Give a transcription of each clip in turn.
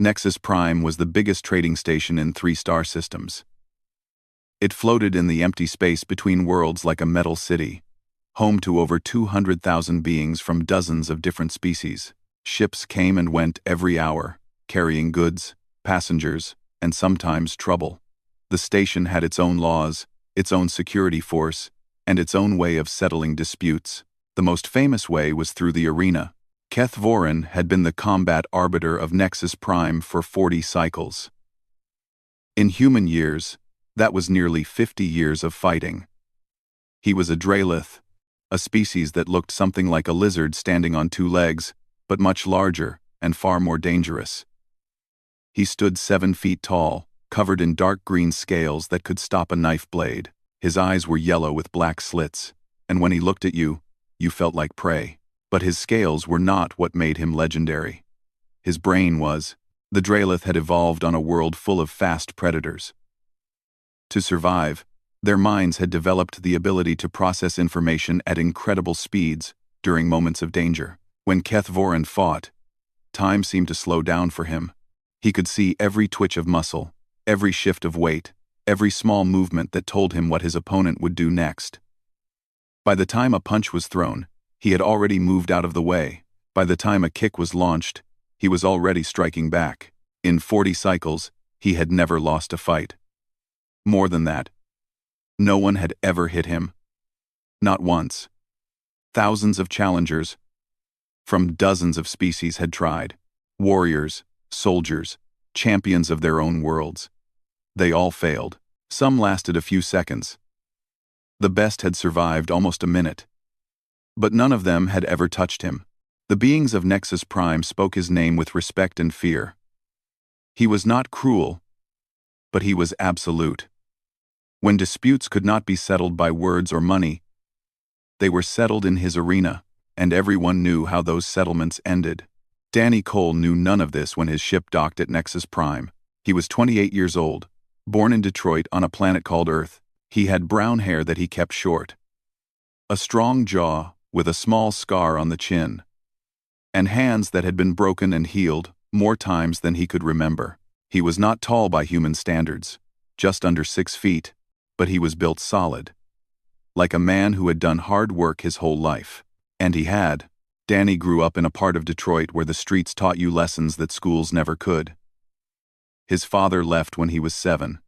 Nexus Prime was the biggest trading station in 3-star systems. It floated in the empty space between worlds like a metal city, home to over 200,000 beings from dozens of different species. Ships came and went every hour, carrying goods, passengers, and sometimes trouble. The station had its own laws, its own security force, and its own way of settling disputes. The most famous way was through the arena. Keth Vorin had been the combat arbiter of Nexus Prime for 40 cycles. In human years, that was nearly 50 years of fighting. He was a Dralith, a species that looked something like a lizard standing on 2 legs, but much larger and far more dangerous. He stood 7 feet tall, covered in dark green scales that could stop a knife blade. His eyes were yellow with black slits, and when he looked at you, you felt like prey. But his scales were not what made him legendary. His brain was. The Dralith had evolved on a world full of fast predators. To survive, their minds had developed the ability to process information at incredible speeds during moments of danger. When Keth Vorin fought, time seemed to slow down for him. He could see every twitch of muscle, every shift of weight, every small movement that told him what his opponent would do next. By the time a punch was thrown, he had already moved out of the way. By the time a kick was launched, he was already striking back. In 40 cycles, he had never lost a fight. More than that, no one had ever hit him. Not once. Thousands of challengers from dozens of species had tried. Warriors, soldiers, champions of their own worlds. They all failed. Some lasted a few seconds. The best had survived almost a minute. But none of them had ever touched him. The beings of Nexus Prime spoke his name with respect and fear. He was not cruel, but he was absolute. When disputes could not be settled by words or money, they were settled in his arena, and everyone knew how those settlements ended. Danny Cole knew none of this when his ship docked at Nexus Prime. He was 28 years old, born in Detroit on a planet called Earth. He had brown hair that he kept short, a strong jaw with a small scar on the chin, and hands that had been broken and healed more times than he could remember. He was not tall by human standards, just under 6 feet, but he was built solid, like a man who had done hard work his whole life. And he had. Danny grew up in a part of Detroit where the streets taught you lessons that schools never could. His father left when he was 7.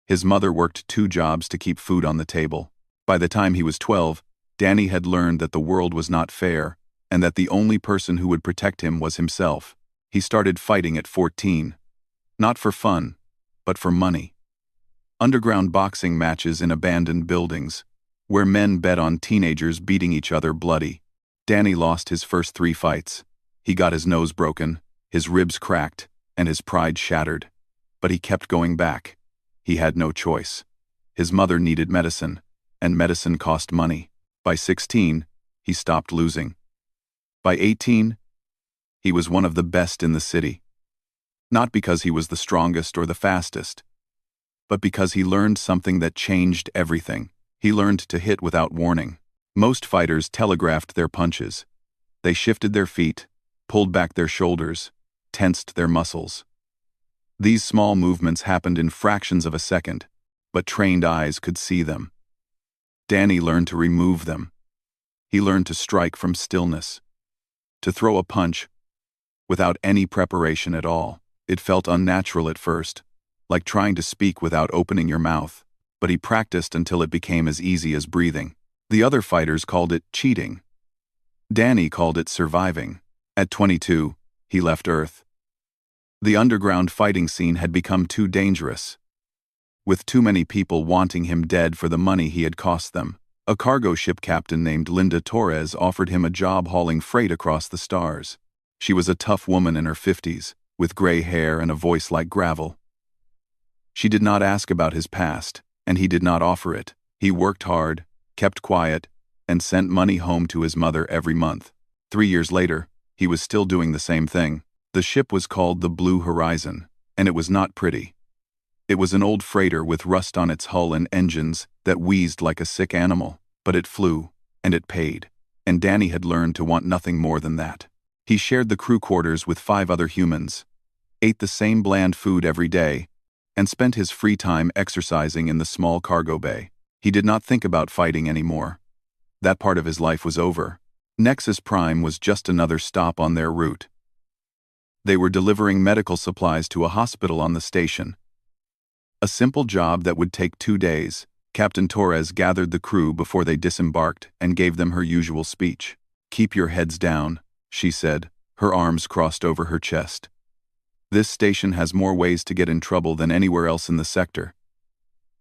His mother worked 2 jobs to keep food on the table. By the time he was 12, Danny had learned that the world was not fair, and that the only person who would protect him was himself. He started fighting at 14. Not for fun, but for money. Underground boxing matches in abandoned buildings, where men bet on teenagers beating each other bloody. Danny lost his first 3 fights. He got his nose broken, his ribs cracked, and his pride shattered. But he kept going back. He had no choice. His mother needed medicine, and medicine cost money. By 16, he stopped losing. By 18, he was one of the best in the city. Not because he was the strongest or the fastest, but because he learned something that changed everything. He learned to hit without warning. Most fighters telegraphed their punches. They shifted their feet, pulled back their shoulders, tensed their muscles. These small movements happened in fractions of a second, but trained eyes could see them. Danny learned to remove them. He learned to strike from stillness, to throw a punch without any preparation at all. It felt unnatural at first, like trying to speak without opening your mouth, but he practiced until it became as easy as breathing. The other fighters called it cheating. Danny called it surviving. At 22, he left Earth. The underground fighting scene had become too dangerous, with too many people wanting him dead for the money he had cost them. A cargo ship captain named Linda Torres offered him a job hauling freight across the stars. She was a tough woman in her 50s, with gray hair and a voice like gravel. She did not ask about his past, and he did not offer it. He worked hard, kept quiet, and sent money home to his mother every month. 3 years later, he was still doing the same thing. The ship was called the Blue Horizon, and it was not pretty. It was an old freighter with rust on its hull and engines that wheezed like a sick animal, but it flew, and it paid, and Danny had learned to want nothing more than that. He shared the crew quarters with 5 other humans, ate the same bland food every day, and spent his free time exercising in the small cargo bay. He did not think about fighting anymore. That part of his life was over. Nexus Prime was just another stop on their route. They were delivering medical supplies to a hospital on the station. A simple job that would take 2 days. Captain Torres gathered the crew before they disembarked and gave them her usual speech. "Keep your heads down," she said, her arms crossed over her chest. "This station has more ways to get in trouble than anywhere else in the sector.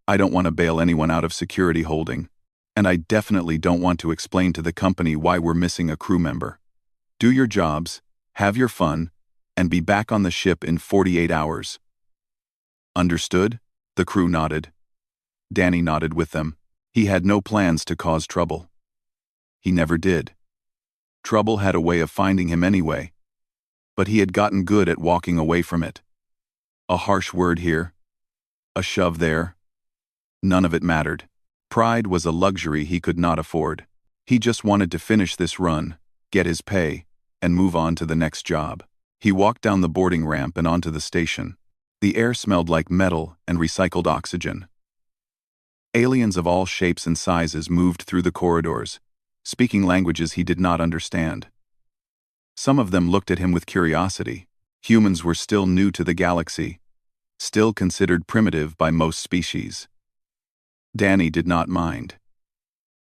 I don't want to bail anyone out of security holding, and I definitely don't want to explain to the company why we're missing a crew member. Do your jobs, have your fun, and be back on the ship in 48 hours. Understood?" The crew nodded. Danny nodded with them. He had no plans to cause trouble. He never did. Trouble had a way of finding him anyway, but he had gotten good at walking away from it. A harsh word here, a shove there. None of it mattered. Pride was a luxury he could not afford. He just wanted to finish this run, get his pay, and move on to the next job. He walked down the boarding ramp and onto the station. The air smelled like metal and recycled oxygen. Aliens of all shapes and sizes moved through the corridors, speaking languages he did not understand. Some of them looked at him with curiosity. Humans were still new to the galaxy, still considered primitive by most species. Danny did not mind.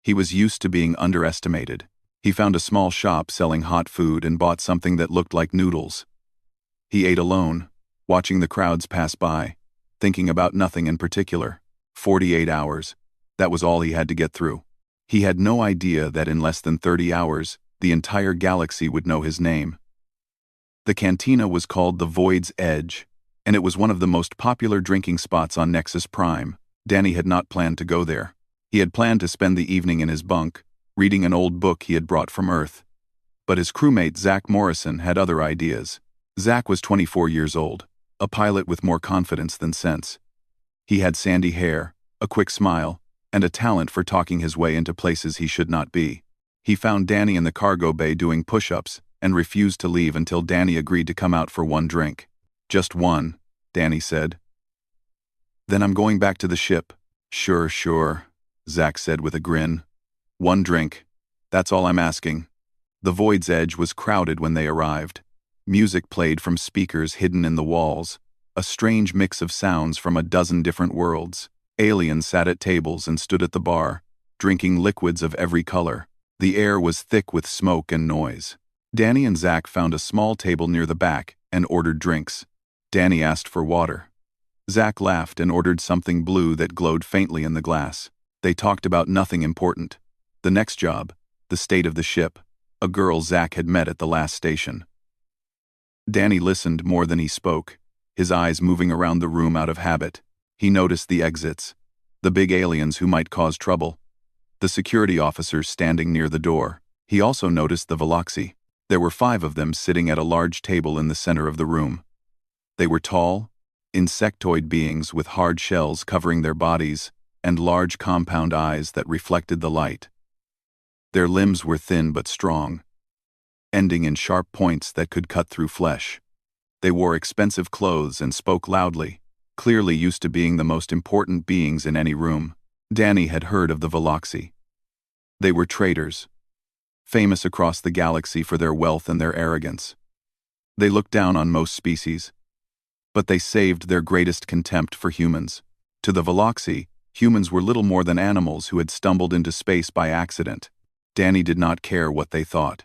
He was used to being underestimated. He found a small shop selling hot food and bought something that looked like noodles. He ate alone, watching the crowds pass by, thinking about nothing in particular. 48 hours. That was all he had to get through. He had no idea that in less than 30 hours, the entire galaxy would know his name. The cantina was called the Void's Edge, and it was one of the most popular drinking spots on Nexus Prime. Danny had not planned to go there. He had planned to spend the evening in his bunk, reading an old book he had brought from Earth. But his crewmate Zach Morrison had other ideas. Zach was 24 years old, a pilot with more confidence than sense. He had sandy hair, a quick smile, and a talent for talking his way into places he should not be. He found Danny in the cargo bay doing push-ups and refused to leave until Danny agreed to come out for one drink. "Just one," Danny said. "Then I'm going back to the ship." Sure, Zach said with a grin. "One drink. That's all I'm asking." The Void's Edge was crowded when they arrived. Music played from speakers hidden in the walls, a strange mix of sounds from a dozen different worlds. Aliens sat at tables and stood at the bar, drinking liquids of every color. The air was thick with smoke and noise. Danny and Zach found a small table near the back and ordered drinks. Danny asked for water. Zach laughed and ordered something blue that glowed faintly in the glass. They talked about nothing important. The next job, the state of the ship, a girl Zach had met at the last station. Danny listened more than he spoke, his eyes moving around the room out of habit. He noticed the exits, the big aliens who might cause trouble, the security officers standing near the door. He also noticed the Veloxi. There were 5 of them sitting at a large table in the center of the room. They were tall, insectoid beings with hard shells covering their bodies and large compound eyes that reflected the light. Their limbs were thin but strong, ending in sharp points that could cut through flesh. They wore expensive clothes and spoke loudly, clearly used to being the most important beings in any room. Danny had heard of the Veloxi. They were traitors, famous across the galaxy for their wealth and their arrogance. They looked down on most species, but they saved their greatest contempt for humans. To the Veloxi, humans were little more than animals who had stumbled into space by accident. Danny did not care what they thought.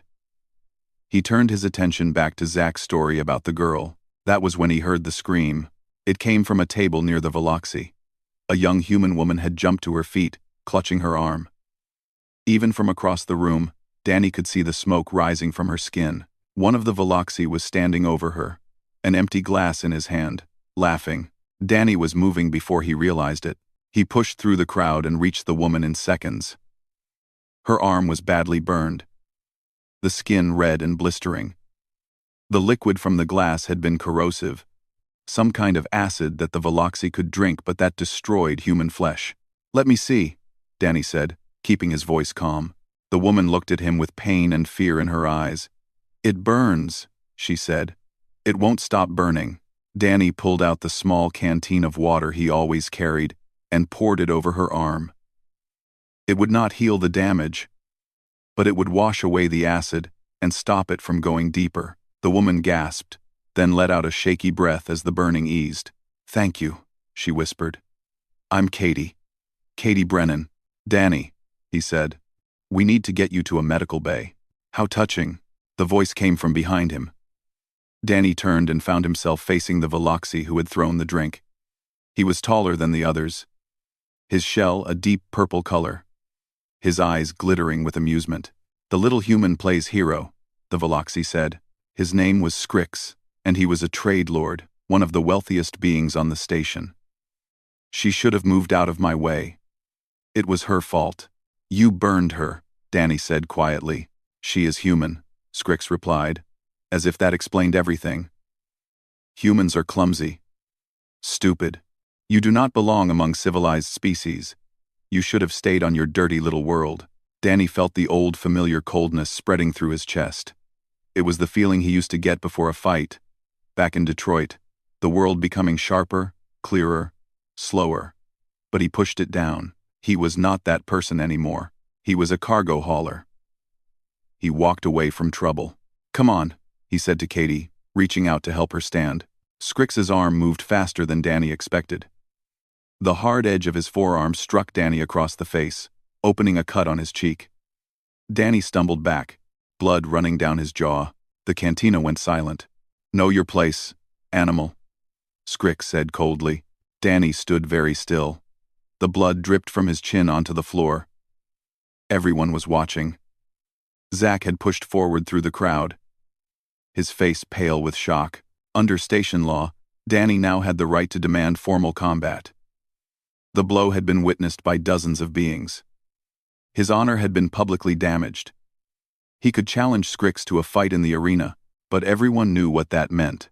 He turned his attention back to Zach's story about the girl. That was when he heard the scream. It came from a table near the Veloxi. A young human woman had jumped to her feet, clutching her arm. Even from across the room, Danny could see the smoke rising from her skin. One of the Veloxi was standing over her, an empty glass in his hand, laughing. Danny was moving before he realized it. He pushed through the crowd and reached the woman in seconds. Her arm was badly burned, the skin red and blistering. The liquid from the glass had been corrosive, some kind of acid that the Veloxi could drink but that destroyed human flesh. "Let me see," Danny said, keeping his voice calm. The woman looked at him with pain and fear in her eyes. "It burns," she said. "It won't stop burning." Danny pulled out the small canteen of water he always carried and poured it over her arm. It would not heal the damage, but it would wash away the acid and stop it from going deeper. The woman gasped, then let out a shaky breath as the burning eased. "Thank you," she whispered. "I'm Katie. Katie Brennan." "Danny," he said. "We need to get you to a medical bay." "How touching." The voice came from behind him. Danny turned and found himself facing the Veloxi who had thrown the drink. He was taller than the others, his shell a deep purple color, his eyes glittering with amusement. "The little human plays hero," the Veloxi said. His name was Scrix, and he was a trade lord, one of the wealthiest beings on the station. "She should have moved out of my way. It was her fault." "You burned her," Danny said quietly. "She is human," Scrix replied, as if that explained everything. "Humans are clumsy. Stupid. You do not belong among civilized species. You should have stayed on your dirty little world." Danny felt the old familiar coldness spreading through his chest. It was the feeling he used to get before a fight, back in Detroit, the world becoming sharper, clearer, slower. But he pushed it down. He was not that person anymore. He was a cargo hauler. He walked away from trouble. "Come on," he said to Katie, reaching out to help her stand. Scrix's arm moved faster than Danny expected. The hard edge of his forearm struck Danny across the face, opening a cut on his cheek. Danny stumbled back, blood running down his jaw. The cantina went silent. "Know your place, animal," Scrix said coldly. Danny stood very still. The blood dripped from his chin onto the floor. Everyone was watching. Zach had pushed forward through the crowd, his face pale with shock. Under station law, Danny now had the right to demand formal combat. The blow had been witnessed by dozens of beings. His honor had been publicly damaged. He could challenge Scrix to a fight in the arena, but everyone knew what that meant.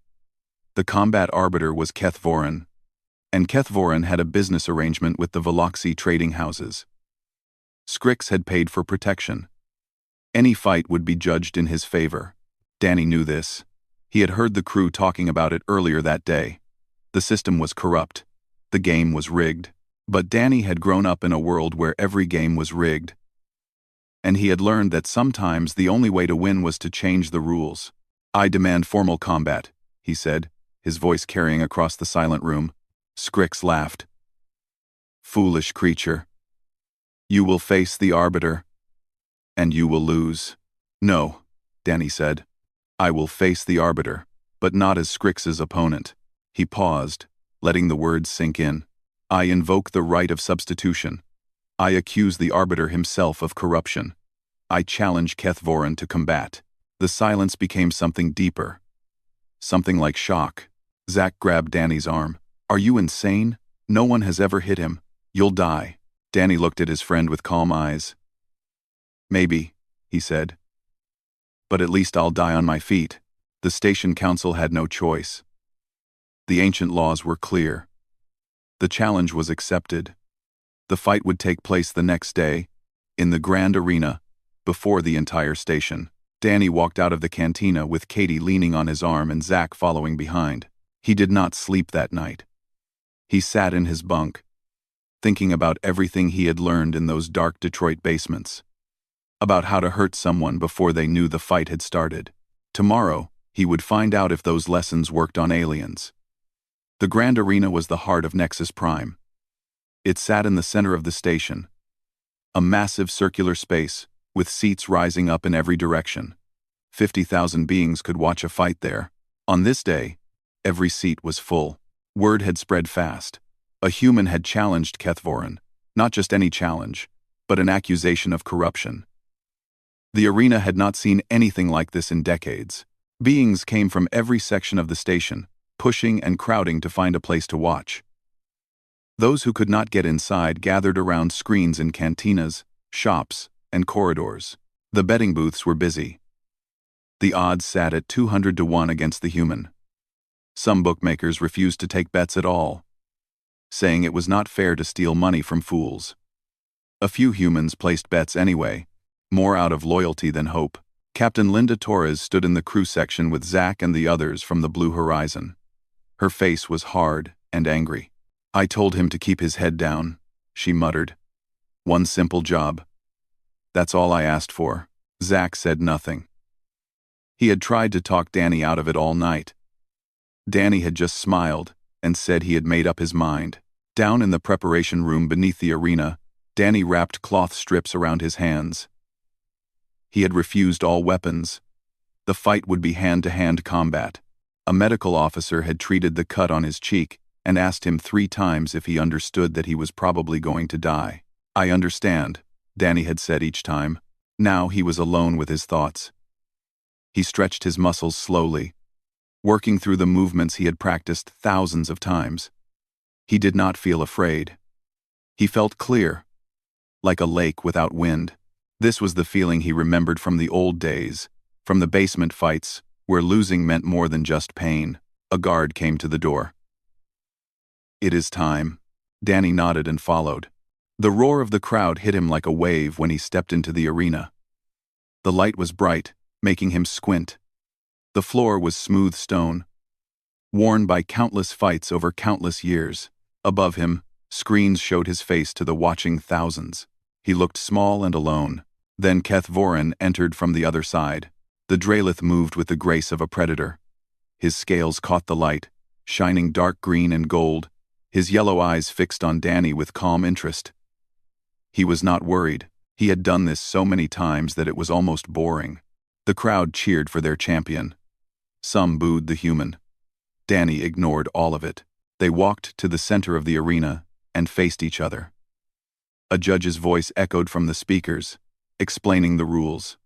The combat arbiter was Keth Voran, and Keth Voran had a business arrangement with the Veloxi trading houses. Scrix had paid for protection. Any fight would be judged in his favor. Danny knew this. He had heard the crew talking about it earlier that day. The system was corrupt. The game was rigged. But Danny had grown up in a world where every game was rigged. And he had learned that sometimes the only way to win was to change the rules. "I demand formal combat," he said, his voice carrying across the silent room. Scrix laughed. "Foolish creature. You will face the arbiter, and you will lose." "No," Danny said. "I will face the arbiter, but not as Scrix's opponent." He paused, letting the words sink in. "I invoke the right of substitution. I accuse the arbiter himself of corruption. I challenge Keth Voran to combat." The silence became something deeper. Something like shock. Zach grabbed Danny's arm. "Are you insane? No one has ever hit him. You'll die." Danny looked at his friend with calm eyes. "Maybe," he said. "But at least I'll die on my feet." The station council had no choice. The ancient laws were clear. The challenge was accepted. The fight would take place the next day, in the grand arena, before the entire station. Danny walked out of the cantina with Katie leaning on his arm and Zach following behind. He did not sleep that night. He sat in his bunk, thinking about everything he had learned in those dark Detroit basements. About how to hurt someone before they knew the fight had started. Tomorrow, he would find out if those lessons worked on aliens. The Grand Arena was the heart of Nexus Prime. It sat in the center of the station. A massive circular space, with seats rising up in every direction. 50,000 beings could watch a fight there. On this day, every seat was full. Word had spread fast. A human had challenged Keth Voran. Not just any challenge, but an accusation of corruption. The arena had not seen anything like this in decades. Beings came from every section of the station, pushing and crowding to find a place to watch. Those who could not get inside gathered around screens in cantinas, shops, and corridors. The betting booths were busy. The odds sat at 200 to 1 against the human. Some bookmakers refused to take bets at all, saying it was not fair to steal money from fools. A few humans placed bets anyway, more out of loyalty than hope. Captain Linda Torres stood in the crew section with Zach and the others from the Blue Horizon. Her face was hard and angry. "I told him to keep his head down," she muttered. "One simple job. That's all I asked for." Zack said nothing. He had tried to talk Danny out of it all night. Danny had just smiled and said he had made up his mind. Down in the preparation room beneath the arena, Danny wrapped cloth strips around his hands. He had refused all weapons. The fight would be hand-to-hand combat. A medical officer had treated the cut on his cheek and asked him 3 times if he understood that he was probably going to die. "I understand," Danny had said each time. Now he was alone with his thoughts. He stretched his muscles slowly, working through the movements he had practiced thousands of times. He did not feel afraid. He felt clear, like a lake without wind. This was the feeling he remembered from the old days, from the basement fights, where losing meant more than just pain. A guard came to the door. "It is time." Danny nodded and followed. The roar of the crowd hit him like a wave when he stepped into the arena. The light was bright, making him squint. The floor was smooth stone, worn by countless fights over countless years. Above him, screens showed his face to the watching thousands. He looked small and alone. Then Keth Voran entered from the other side. The Dralith moved with the grace of a predator. His scales caught the light, shining dark green and gold, his yellow eyes fixed on Danny with calm interest. He was not worried. He had done this so many times that it was almost boring. The crowd cheered for their champion. Some booed the human. Danny ignored all of it. They walked to the center of the arena and faced each other. A judge's voice echoed from the speakers, explaining the rules.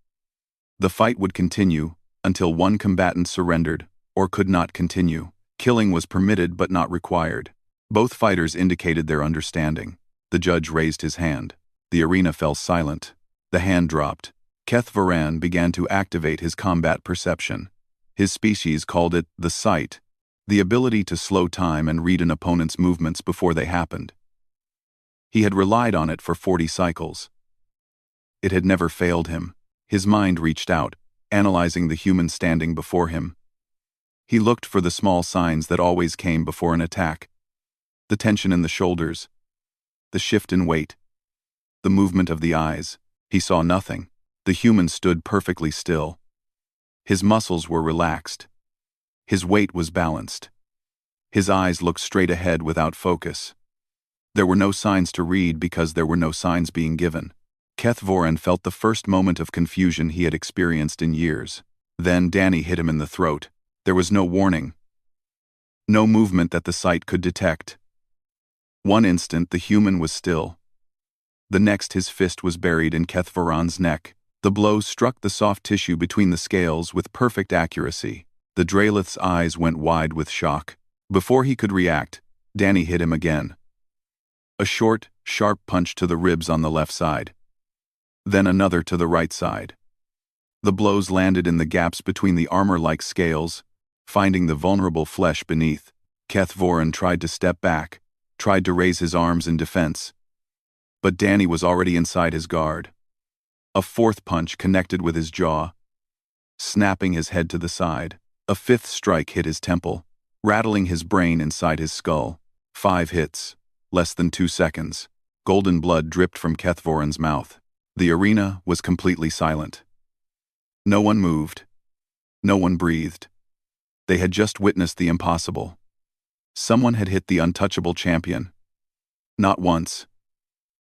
The fight would continue until one combatant surrendered or could not continue. Killing was permitted but not required. Both fighters indicated their understanding. The judge raised his hand. The arena fell silent. The hand dropped. Keth Voran began to activate his combat perception. His species called it the sight, the ability to slow time and read an opponent's movements before they happened. He had relied on it for 40 cycles. It had never failed him. His mind reached out, analyzing the human standing before him. He looked for the small signs that always came before an attack. The tension in the shoulders, the shift in weight, the movement of the eyes. He saw nothing. The human stood perfectly still. His muscles were relaxed. His weight was balanced. His eyes looked straight ahead without focus. There were no signs to read because there were no signs being given. Keth Voran felt the first moment of confusion he had experienced in years. Then Danny hit him in the throat. There was no warning. No movement that the sight could detect. One instant the human was still. The next his fist was buried in Keth Voran's neck. The blow struck the soft tissue between the scales with perfect accuracy. The Dralith's eyes went wide with shock. Before he could react, Danny hit him again. A short, sharp punch to the ribs on the left side. Then another to the right side. The blows landed in the gaps between the armor-like scales, finding the vulnerable flesh beneath. Keth Voran tried to step back, tried to raise his arms in defense. But Danny was already inside his guard. A fourth punch connected with his jaw, snapping his head to the side. A fifth strike hit his temple, rattling his brain inside his skull. 5 hits, less than 2 seconds. Golden blood dripped from Keth Voran's mouth. The arena was completely silent. No one moved. No one breathed. They had just witnessed the impossible. Someone had hit the untouchable champion. Not once,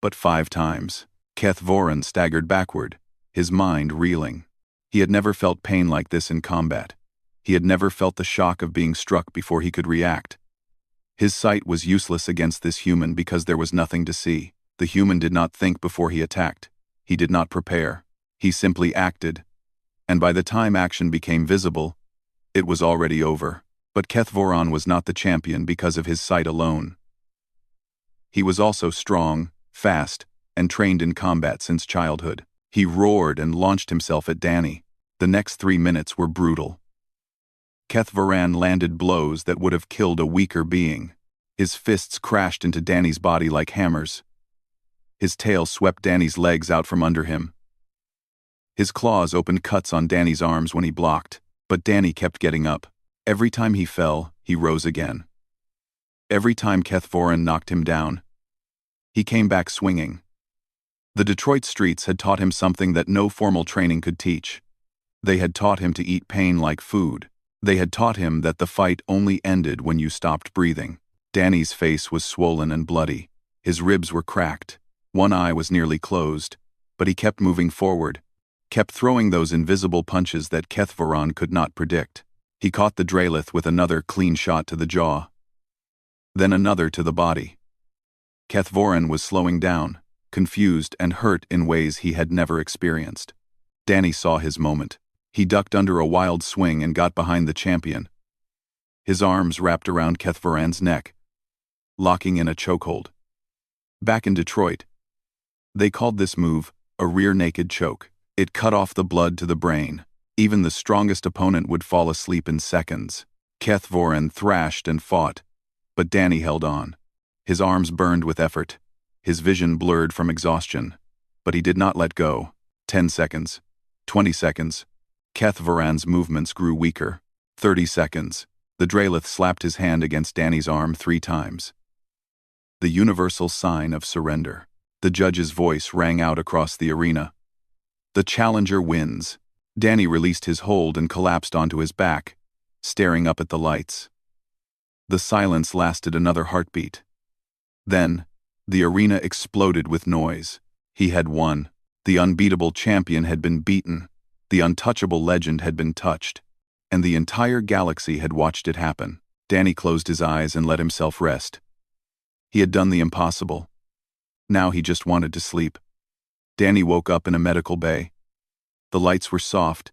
but 5 times. Keth Voran staggered backward, his mind reeling. He had never felt pain like this in combat. He had never felt the shock of being struck before he could react. His sight was useless against this human because there was nothing to see. The human did not think before he attacked. He did not prepare. He simply acted. And by the time action became visible, it was already over. But Keth Voran was not the champion because of his sight alone. He was also strong, fast, and trained in combat since childhood. He roared and launched himself at Danny. The next 3 minutes were brutal. Keth Voran landed blows that would have killed a weaker being. His fists crashed into Danny's body like hammers. His tail swept Danny's legs out from under him. His claws opened cuts on Danny's arms when he blocked, but Danny kept getting up. Every time he fell, he rose again. Every time Kethvoran knocked him down, he came back swinging. The Detroit streets had taught him something that no formal training could teach. They had taught him to eat pain like food. They had taught him that the fight only ended when you stopped breathing. Danny's face was swollen and bloody. His ribs were cracked. One eye was nearly closed. But he kept moving forward, kept throwing those invisible punches that Kethvoran could not predict. He caught the Dralith with another clean shot to the jaw. Then another to the body. Kethvoran was slowing down, confused and hurt in ways he had never experienced. Danny saw his moment. He ducked under a wild swing and got behind the champion. His arms wrapped around Kethvoran's neck, locking in a chokehold. Back in Detroit, they called this move a rear naked choke. It cut off the blood to the brain. Even the strongest opponent would fall asleep in seconds. Kethvoran thrashed and fought, but Danny held on. His arms burned with effort. His vision blurred from exhaustion, but he did not let go. 10 seconds. 20 seconds. Kethvoran's movements grew weaker. 30 seconds. The Dralith slapped his hand against Danny's arm 3 times. The universal sign of surrender. The judge's voice rang out across the arena. The challenger wins. Danny released his hold and collapsed onto his back, staring up at the lights. The silence lasted another heartbeat. Then, the arena exploded with noise. He had won. The unbeatable champion had been beaten. The untouchable legend had been touched. And the entire galaxy had watched it happen. Danny closed his eyes and let himself rest. He had done the impossible. Now he just wanted to sleep. Danny woke up in a medical bay. The lights were soft,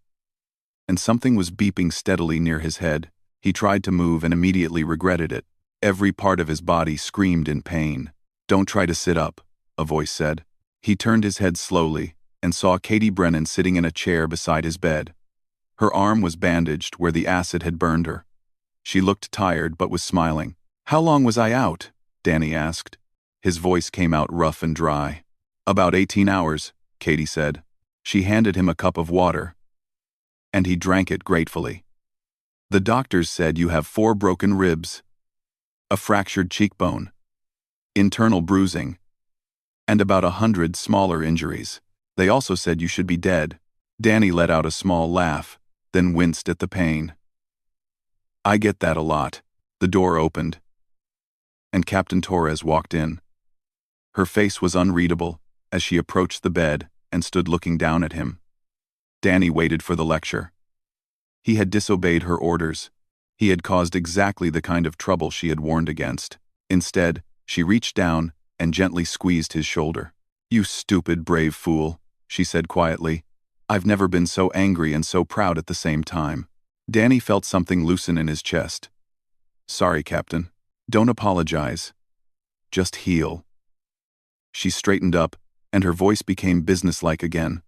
and something was beeping steadily near his head. He tried to move and immediately regretted it. Every part of his body screamed in pain. "Don't try to sit up," a voice said. He turned his head slowly and saw Katie Brennan sitting in a chair beside his bed. Her arm was bandaged where the acid had burned her. She looked tired but was smiling. "How long was I out?" Danny asked. His voice came out rough and dry. "About 18 hours, Katie said. She handed him a cup of water, and he drank it gratefully. "The doctors said you have 4 broken ribs, a fractured cheekbone, internal bruising, and about 100 smaller injuries. They also said you should be dead." Danny let out a small laugh, then winced at the pain. "I get that a lot." The door opened, and Captain Torres walked in. Her face was unreadable as she approached the bed and stood looking down at him. Danny waited for the lecture. He had disobeyed her orders. He had caused exactly the kind of trouble she had warned against. Instead, she reached down and gently squeezed his shoulder. "You stupid, brave fool," she said quietly. "I've never been so angry and so proud at the same time." Danny felt something loosen in his chest. "Sorry, Captain. Don't apologize. Just heal." She straightened up, and her voice became businesslike again.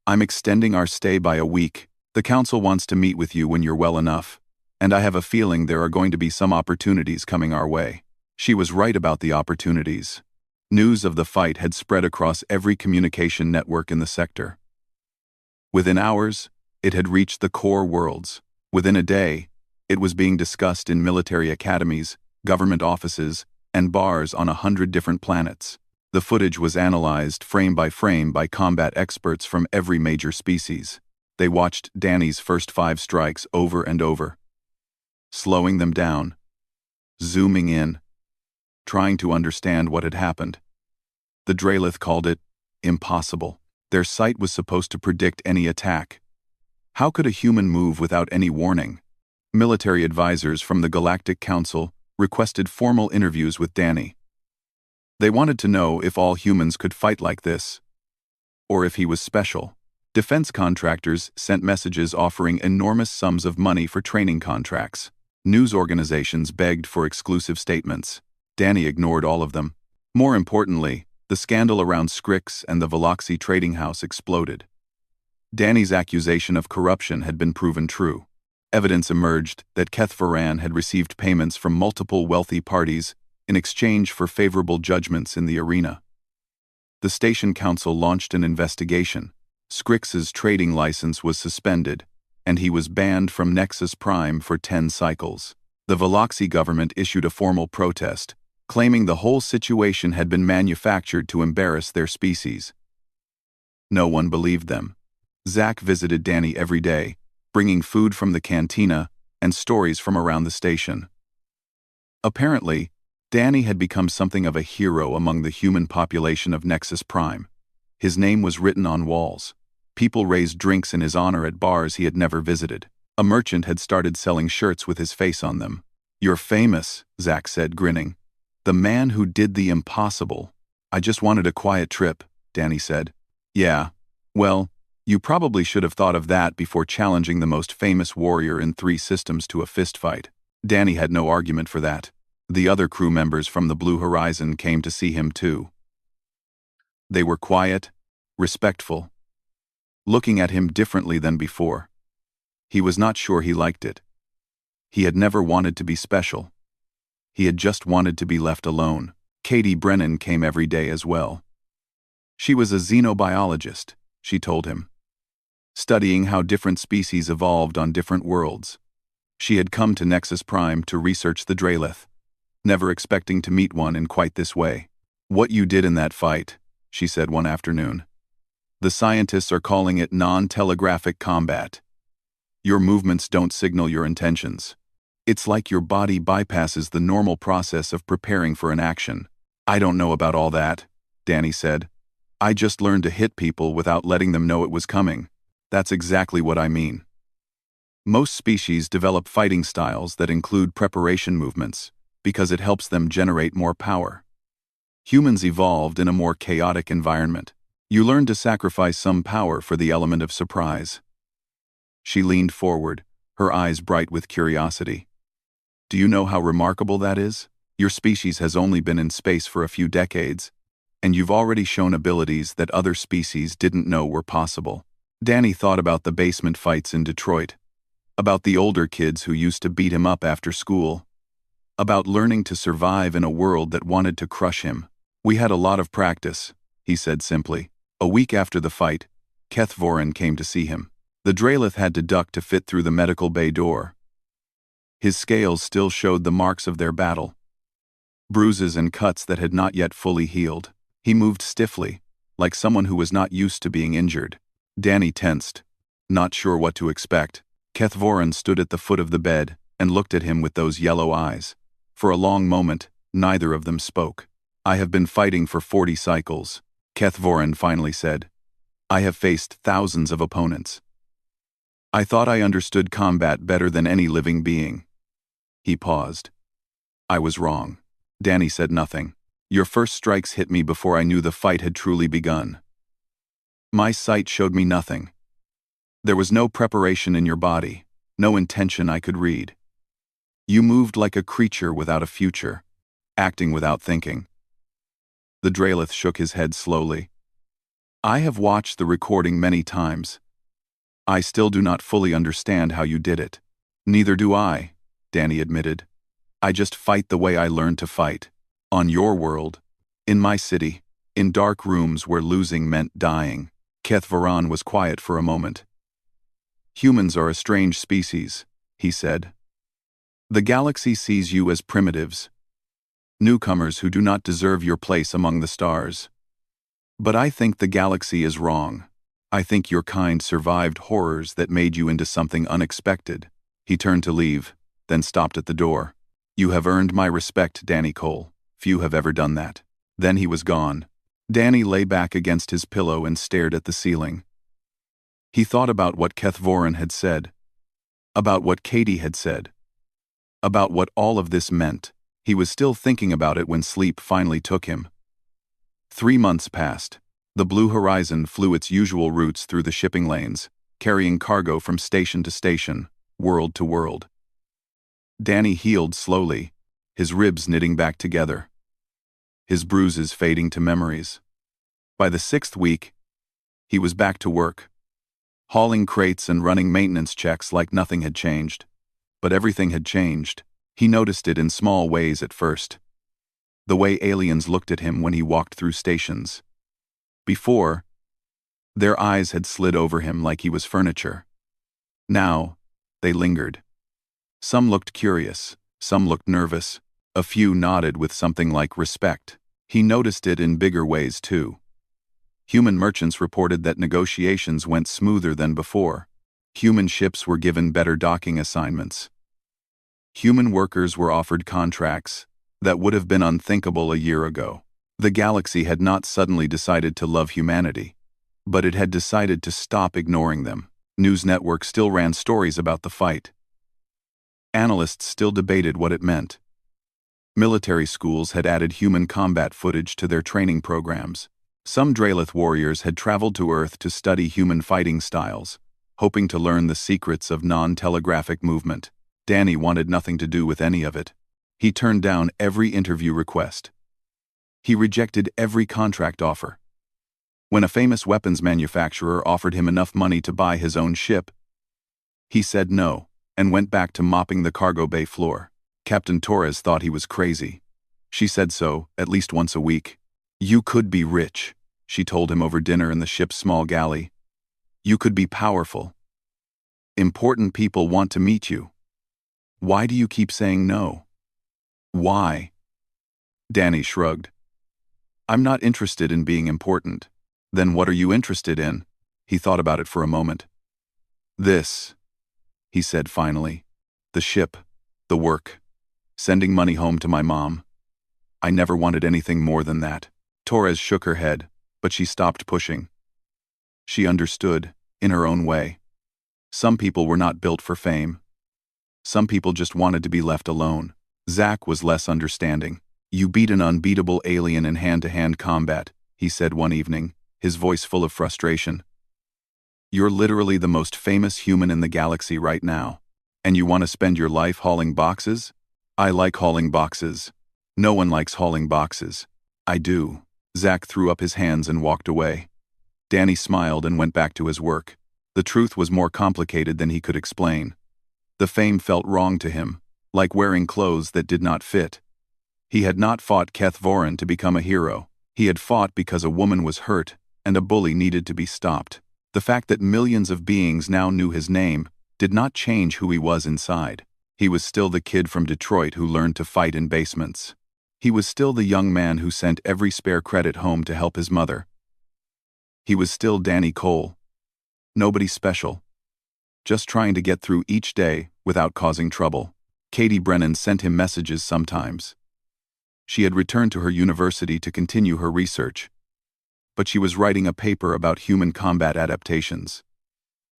"I'm extending our stay by a week. The council wants to meet with you when you're well enough, and I have a feeling there are going to be some opportunities coming our way." She was right about the opportunities. News of the fight had spread across every communication network in the sector. Within hours, it had reached the core worlds. Within a day, it was being discussed in military academies, government offices, and bars on 100 different planets. The footage was analyzed frame by combat experts from every major species. They watched Danny's first 5 strikes over and over, slowing them down, zooming in, trying to understand what had happened. The Dralith called it impossible. Their sight was supposed to predict any attack. How could a human move without any warning? Military advisors from the Galactic Council requested formal interviews with Danny. They wanted to know if all humans could fight like this, or if he was special. Defense contractors sent messages offering enormous sums of money for training contracts. News organizations begged for exclusive statements. Danny ignored all of them. More importantly, the scandal around Scrix and the Veloxy trading house exploded. Danny's accusation of corruption had been proven true. Evidence emerged that Kethvoran had received payments from multiple wealthy parties in exchange for favorable judgments in the arena. The station council launched an investigation. Scrix's trading license was suspended, and he was banned from Nexus Prime for 10 cycles. The Veloxi government issued a formal protest, claiming the whole situation had been manufactured to embarrass their species. No one believed them. Zach visited Danny every day, bringing food from the cantina and stories from around the station. Apparently, Danny had become something of a hero among the human population of Nexus Prime. His name was written on walls. People raised drinks in his honor at bars he had never visited. A merchant had started selling shirts with his face on them. "You're famous," Zach said, grinning. "The man who did the impossible." "I just wanted a quiet trip," Danny said. "Yeah, well, you probably should have thought of that before challenging the most famous warrior in 3 systems to a fistfight." Danny had no argument for that. The other crew members from the Blue Horizon came to see him too. They were quiet, respectful, looking at him differently than before. He was not sure he liked it. He had never wanted to be special. He had just wanted to be left alone. Katie Brennan came every day as well. She was a xenobiologist, she told him, studying how different species evolved on different worlds. She had come to Nexus Prime to research the Draelith, never expecting to meet one in quite this way. "What you did in that fight," she said one afternoon. "The scientists are calling it non-telegraphic combat. Your movements don't signal your intentions. It's like your body bypasses the normal process of preparing for an action." "I don't know about all that," Danny said. "I just learned to hit people without letting them know it was coming." "That's exactly what I mean. Most species develop fighting styles that include preparation movements because it helps them generate more power. Humans evolved in a more chaotic environment. You learn to sacrifice some power for the element of surprise." She leaned forward, her eyes bright with curiosity. "Do you know how remarkable that is? Your species has only been in space for a few decades, and you've already shown abilities that other species didn't know were possible." Danny thought about the basement fights in Detroit, about the older kids who used to beat him up after school, about learning to survive in a world that wanted to crush him. "We had a lot of practice," he said simply. A week after the fight, Keth Voren came to see him. The Draelith had to duck to fit through the medical bay door. His scales still showed the marks of their battle, bruises and cuts that had not yet fully healed. He moved stiffly, like someone who was not used to being injured. Danny tensed, not sure what to expect. Keth Voren stood at the foot of the bed and looked at him with those yellow eyes. For a long moment, neither of them spoke. "I have been fighting for 40 cycles," Keth Voren finally said. "I have faced thousands of opponents. I thought I understood combat better than any living being." He paused. "I was wrong." Danny said nothing. "Your first strikes hit me before I knew the fight had truly begun. My sight showed me nothing. There was no preparation in your body, no intention I could read. You moved like a creature without a future, acting without thinking." The Draelith shook his head slowly. "I have watched the recording many times. I still do not fully understand how you did it." "Neither do I," Danny admitted. "I just fight the way I learned to fight. On your world, in my city, in dark rooms where losing meant dying." Keth Voren was quiet for a moment. "Humans are a strange species," he said. "The galaxy sees you as primitives, newcomers who do not deserve your place among the stars. But I think the galaxy is wrong. I think your kind survived horrors that made you into something unexpected." He turned to leave, then stopped at the door. "You have earned my respect, Danny Cole. Few have ever done that." Then he was gone. Danny lay back against his pillow and stared at the ceiling. He thought about what Keth Voren had said, about what Katie had said, about what all of this meant. He was still thinking about it when sleep finally took him. 3 months passed. The Blue Horizon flew its usual routes through the shipping lanes, carrying cargo from station to station, world to world. Danny healed slowly, his ribs knitting back together, his bruises fading to memories. By the 6th week, he was back to work, hauling crates and running maintenance checks like nothing had changed. But everything had changed. He noticed it in small ways at first. The way aliens looked at him when he walked through stations. Before, their eyes had slid over him like he was furniture. Now, they lingered. Some looked curious, Some looked nervous. A few nodded with something like respect. He noticed it in bigger ways too. Human merchants reported that negotiations went smoother than before. Human ships were given better docking assignments. Human workers were offered contracts that would have been unthinkable a year ago. The galaxy had not suddenly decided to love humanity, but it had decided to stop ignoring them. News networks still ran stories about the fight. Analysts still debated what it meant. Military schools had added human combat footage to their training programs. Some Draelith warriors had traveled to Earth to study human fighting styles, hoping to learn the secrets of non-telegraphic movement. Danny wanted nothing to do with any of it. He turned down every interview request. He rejected every contract offer. When a famous weapons manufacturer offered him enough money to buy his own ship, he said no, and went back to mopping the cargo bay floor. Captain Torres thought he was crazy. She said so, at least once a week. "You could be rich," she told him over dinner in the ship's small galley. "You could be powerful. Important people want to meet you. Why do you keep saying no? Why?" Danny shrugged. "I'm not interested in being important." "Then what are you interested in?" He thought about it for a moment. "This," he said finally. "The ship, the work, sending money home to my mom. I never wanted anything more than that." Torres shook her head, but she stopped pushing. She understood, in her own way. Some people were not built for fame. Some people just wanted to be left alone. Zach was less understanding. "You beat an unbeatable alien in hand-to-hand combat," he said one evening, his voice full of frustration. "You're literally the most famous human in the galaxy right now. And you want to spend your life hauling boxes? I like hauling boxes. No one likes hauling boxes. I do." Zach threw up his hands and walked away. Danny smiled and went back to his work. The truth was more complicated than he could explain. The fame felt wrong to him, like wearing clothes that did not fit. He had not fought Keth Voren to become a hero. He had fought because a woman was hurt and a bully needed to be stopped. The fact that millions of beings now knew his name did not change who he was inside. He was still the kid from Detroit who learned to fight in basements. He was still the young man who sent every spare credit home to help his mother. He was still Danny Cole. Nobody special. Just trying to get through each day without causing trouble. Katie Brennan sent him messages sometimes. She had returned to her university to continue her research, but she was writing a paper about human combat adaptations.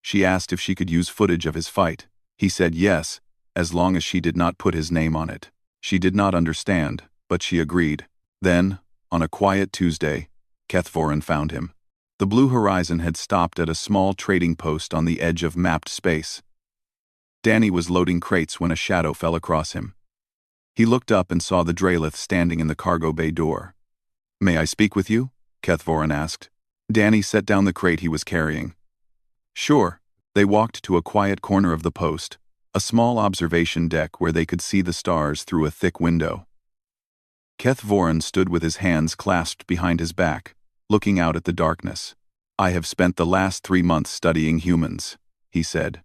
She asked if she could use footage of his fight. He said yes, as long as she did not put his name on it. She did not understand, but she agreed. Then, on a quiet Tuesday, Keth Voren found him. The Blue Horizon had stopped at a small trading post on the edge of mapped space. Danny was loading crates when a shadow fell across him. He looked up and saw the Draelith standing in the cargo bay door. "May I speak with you?" Keth Voren asked. Danny set down the crate he was carrying. "Sure." They walked to a quiet corner of the post, a small observation deck where they could see the stars through a thick window. Keth Voren stood with his hands clasped behind his back, looking out at the darkness. "I have spent the last 3 months studying humans," he said.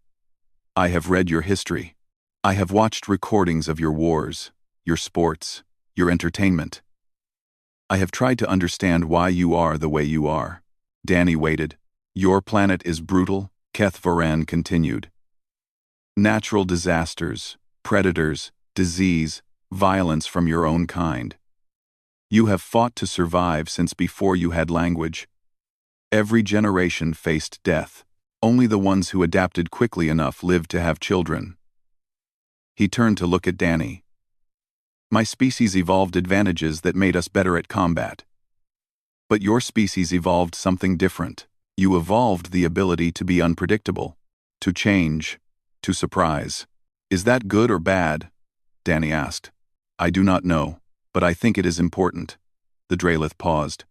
"I have read your history. I have watched recordings of your wars, your sports, your entertainment. I have tried to understand why you are the way you are." Danny waited. "Your planet is brutal," Keth Voren continued. "Natural disasters, predators, disease, violence from your own kind. You have fought to survive since before you had language. Every generation faced death. Only the ones who adapted quickly enough lived to have children." He turned to look at Danny. "My species evolved advantages that made us better at combat. But your species evolved something different. You evolved the ability to be unpredictable, to change, to surprise. Is that good or bad?" Danny asked. "I do not know, but I think it is important." The Draelith paused.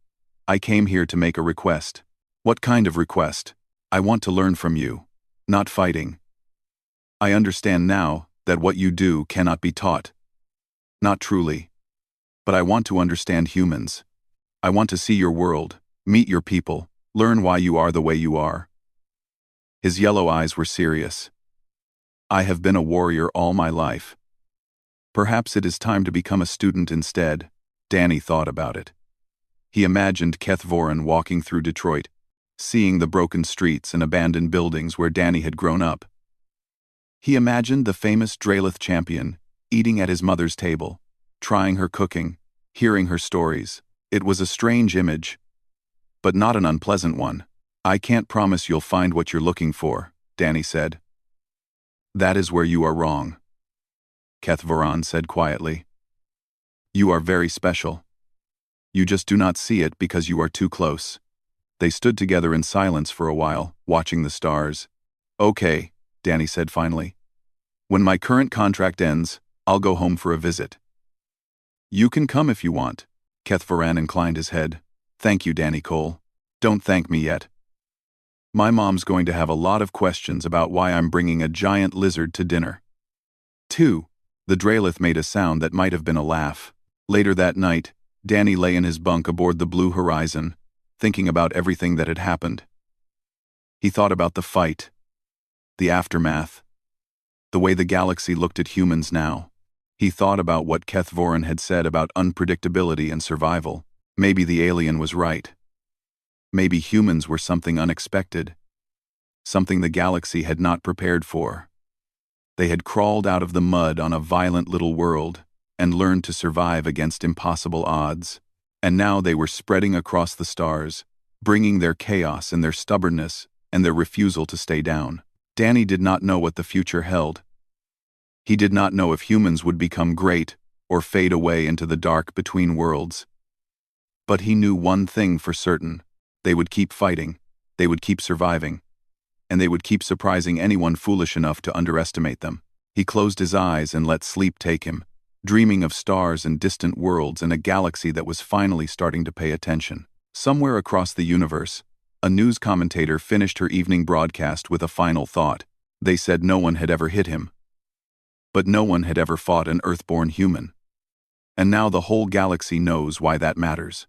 "I came here to make a request." "What kind of request?" "I want to learn from you, not fighting. I understand now that what you do cannot be taught. Not truly. But I want to understand humans. I want to see your world, meet your people, learn why you are the way you are." His yellow eyes were serious. "I have been a warrior all my life. Perhaps it is time to become a student instead. Danny thought about it. He imagined Keth Voren walking through Detroit, seeing the broken streets and abandoned buildings where Danny had grown up. He imagined the famous Drelith champion, eating at his mother's table, trying her cooking, hearing her stories. It was a strange image, but not an unpleasant one. "I can't promise you'll find what you're looking for," Danny said. "That is where you are wrong," Keth Voren said quietly. "You are very special. You just do not see it because you are too close." They stood together in silence for a while, watching the stars. "Okay," Danny said finally. "When my current contract ends, I'll go home for a visit." "You can come if you want." Keth Voren inclined his head. "Thank you, Danny Cole. Don't thank me yet. My mom's going to have a lot of questions about why I'm bringing a giant lizard to dinner." 2. The Drelith made a sound that might have been a laugh. Later that night, Danny lay in his bunk aboard the Blue Horizon, thinking about everything that had happened. He thought about the fight, the aftermath, the way the galaxy looked at humans now. He thought about what Keth Voren had said about unpredictability and survival. Maybe the alien was right. Maybe humans were something unexpected, something the galaxy had not prepared for. They had crawled out of the mud on a violent little world and learned to survive against impossible odds. And now they were spreading across the stars, bringing their chaos and their stubbornness and their refusal to stay down. Danny did not know what the future held. He did not know if humans would become great or fade away into the dark between worlds. But he knew one thing for certain. They would keep fighting, they would keep surviving, and they would keep surprising anyone foolish enough to underestimate them. He closed his eyes and let sleep take him, dreaming of stars and distant worlds and a galaxy that was finally starting to pay attention. Somewhere across the universe, a news commentator finished her evening broadcast with a final thought. They said no one had ever hit him. But no one had ever fought an Earthborn human. And now the whole galaxy knows why that matters.